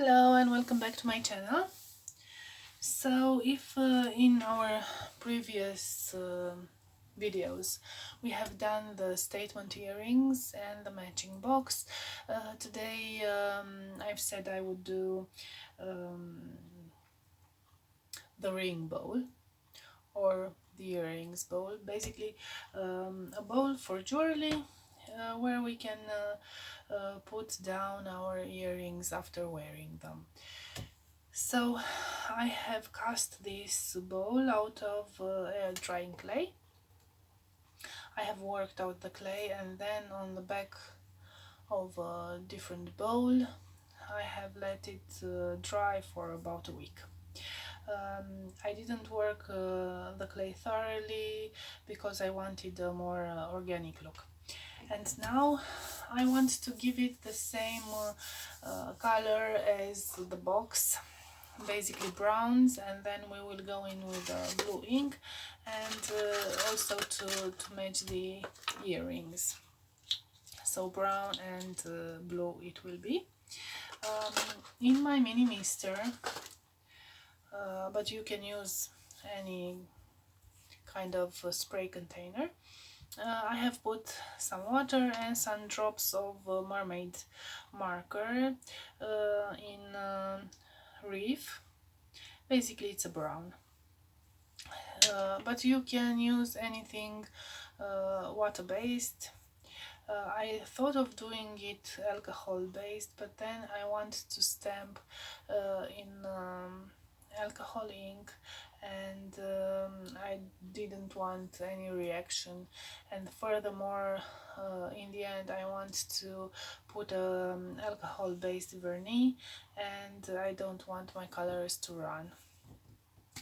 Hello and welcome back to my channel. So if in our previous videos we have done the statement earrings and the matching box, today I've said I would do the ring bowl or the earrings bowl, basically a bowl for jewelry where we can put down our earrings after wearing them. So I have cast this bowl out of air drying clay. I have worked out the clay, and then on the back of a different bowl I have let it dry for about a week. I didn't work the clay thoroughly because I wanted a more organic look. And now I want to give it the same color as the box, basically browns, and then we will go in with blue ink and also to match the earrings. So brown and blue it will be. In my mini mister, but you can use any kind of spray container, I have put some water and some drops of mermaid marker in reef. Basically it's a brown, but you can use anything water based. I thought of doing it alcohol based, but then I want to stamp in alcohol ink, and I didn't want any reaction, and furthermore in the end I want to put alcohol based vernish, and I don't want my colors to run.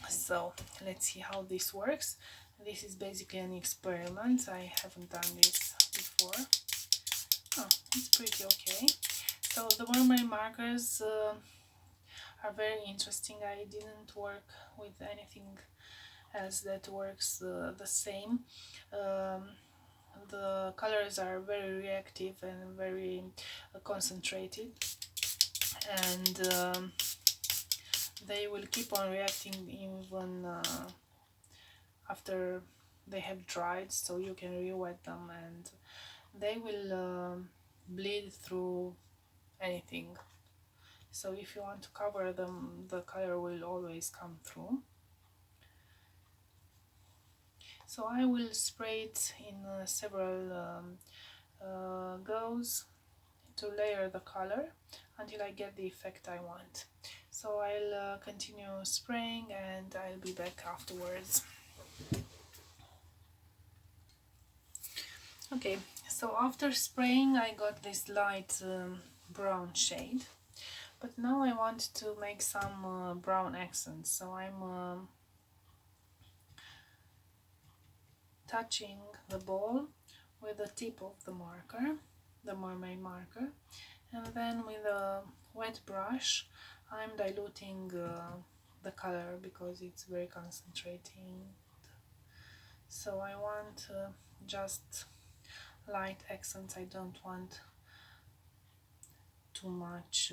So let's see how this works. This is basically an experiment. I haven't done this before. Oh, it's pretty okay. So the mermaid markers are very interesting. I didn't work with anything else that works the same. The colors are very reactive and very concentrated, and they will keep on reacting even after they have dried, so you can re-wet them and they will bleed through anything. So if you want to cover them, the color will always come through. So I will spray it in several goes to layer the color until I get the effect I want. So I'll continue spraying and I'll be back afterwards. Okay, so after spraying I got this light brown shade, but now I want to make some brown accents. So I'm touching the ball with the tip of the marker, the mermaid marker, and then with a wet brush I'm diluting the color because it's very concentrating. So I want just light accents. I don't want too much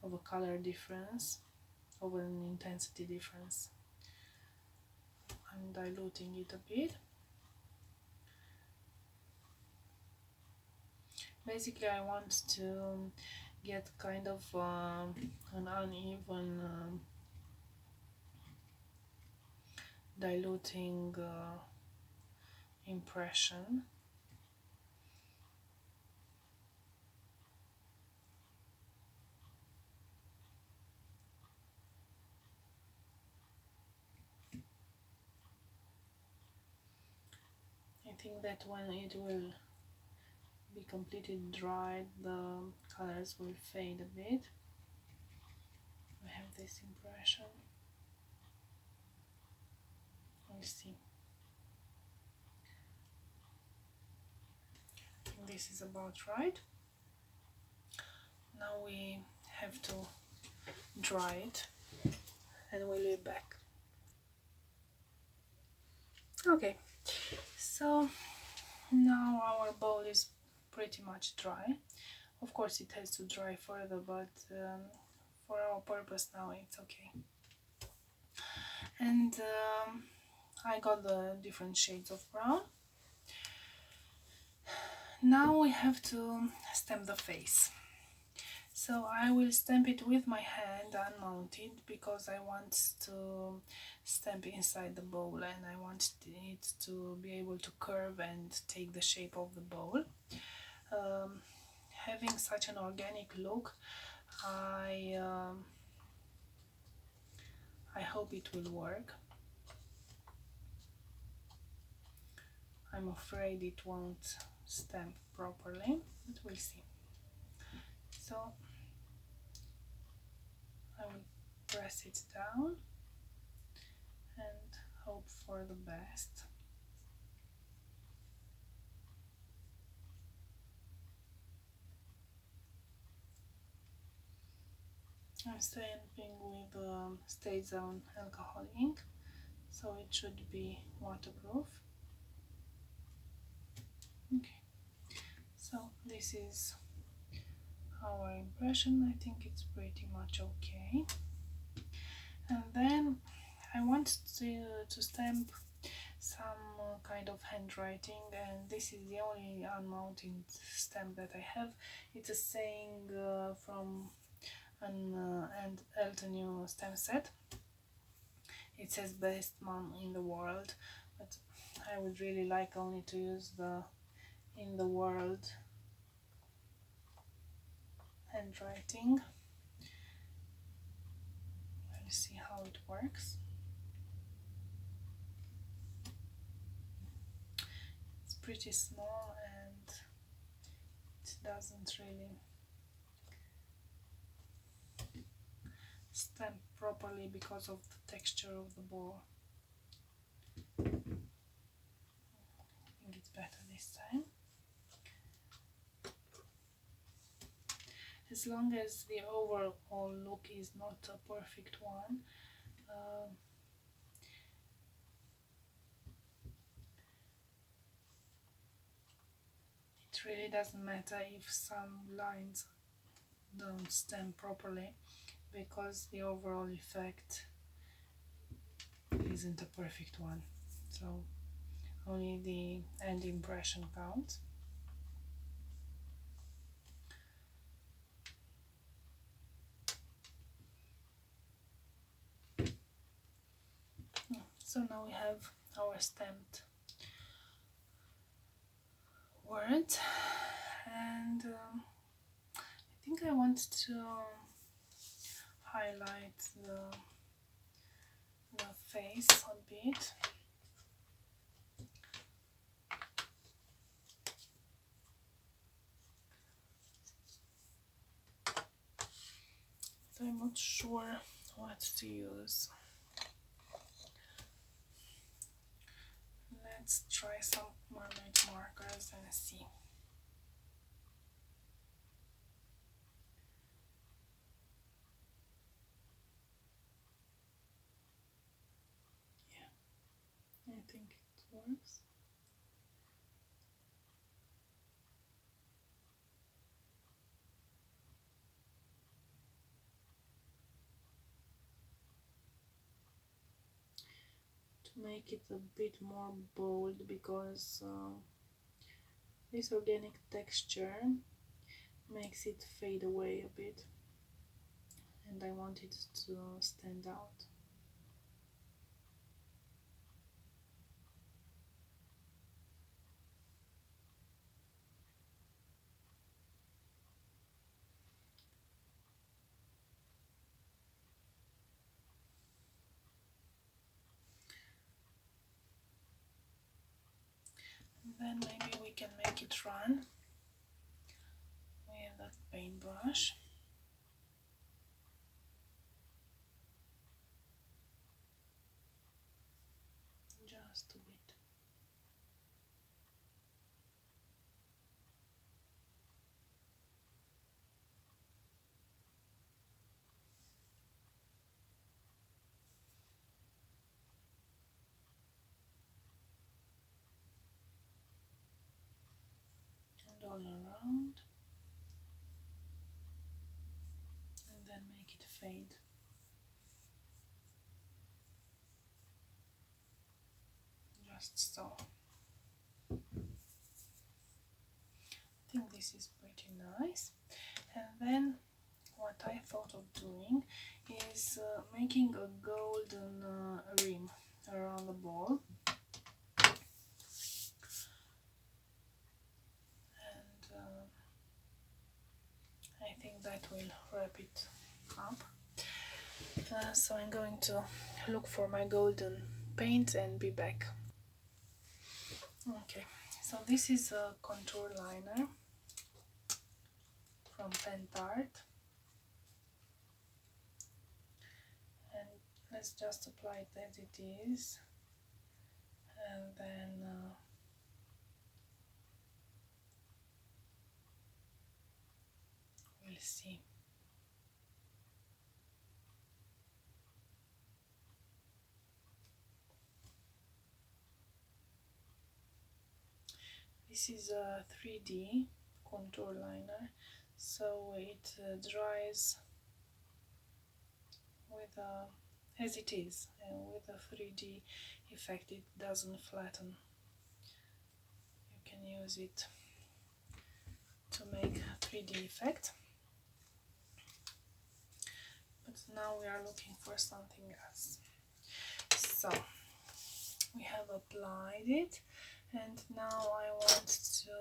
of a color difference, of an intensity difference. I'm diluting it a bit. Basically I want to get kind of an uneven diluting impression. I think that when it will be completely dried, the colors will fade a bit. I have this impression. We'll see. I think this is about right. Now we have to dry it and we'll be back. Okay, so now our bowl is pretty much dry. Of course it has to dry further, but for our purpose now it's okay. And I got the different shades of brown. Now we have to stamp the face. So I will stamp it with my hand unmounted because I want to stamp inside the bowl and I want it to be able to curve and take the shape of the bowl. Having such an organic look, I hope it will work. I'm afraid it won't stamp properly, but we'll see. So I will press it down and hope for the best. I'm stamping with Stay Zone alcohol ink, so it should be waterproof. Okay, so this is our impression. I think it's pretty much okay. And then I want to stamp some kind of handwriting, and this is the only unmounted stamp that I have. It's a saying from an Elton stamp set. It says best mom in the world, but I would really like only to use the in the world handwriting. Let's see how it works. It's pretty small and it doesn't really stamp properly because of the texture of the ball. I think it's better this time. As long as the overall look is not a perfect one, it really doesn't matter if some lines don't stamp properly, because the overall effect isn't a perfect one. So only the end impression counts. So now we have our stamped words, and I think I want to highlight the face a bit. So I'm not sure what to use. Let's try some mermaid markers and see. Yeah, I think it works. To make it a bit more bold, because this organic texture makes it fade away a bit, and I want it to stand out. And then maybe we can make it run with that paintbrush. Just a bit. And all around. then make it fade. Just so. I think this is pretty nice. And then what I thought of doing is making a golden rim around the ball. And I think that will wrap it up. So I'm going to look for my golden paint and be back. Okay, so this is a contour liner from Pentart, and let's just apply it as it is, and then we'll see. This is a 3D contour liner, so it dries with as it is, and with a 3D effect it doesn't flatten. You can use it to make a 3D effect, but now we are looking for something else. So we have applied it, and now I want to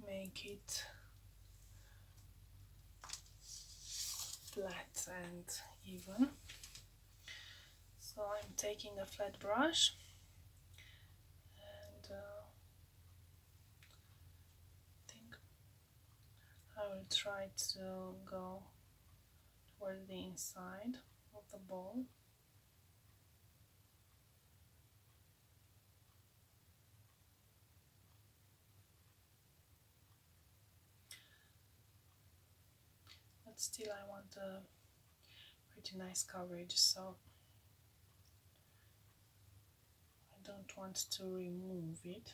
make it flat and even. So I'm taking a flat brush and I think I will try to go towards the inside of the ball. But still I want a pretty nice coverage, so I don't want to remove it.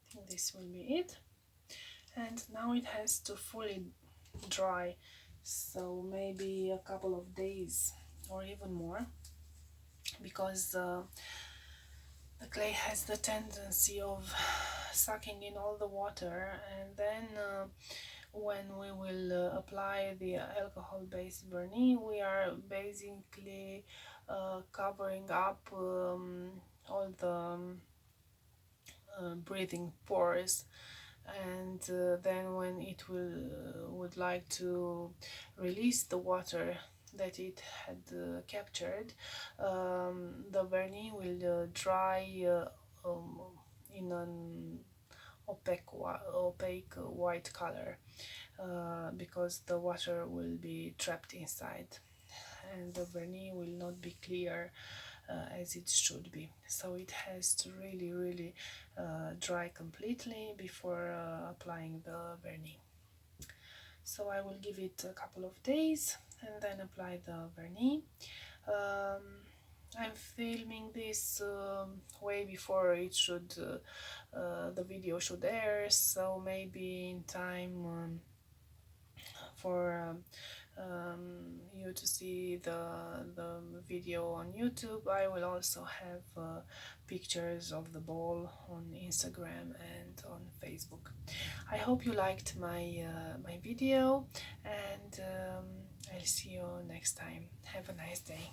I think this will be it, and now it has to fully dry, so maybe a couple of days or even more, because the clay has the tendency of sucking in all the water, and then when we will apply the alcohol-based vernish, we are basically covering up all the breathing pores, and then when it would like to release the water that it had captured, the vernish will dry in an opaque white color, because the water will be trapped inside and the vernish will not be clear as it should be. So it has to really dry completely before applying the vernish. So I will give it a couple of days and then apply the vernish. I'm filming this way before it should the video should air, so maybe in time for you to see the video on YouTube. I will also have pictures of the ball on Instagram and on Facebook. I hope you liked my my video, and I'll see you next time. Have a nice day.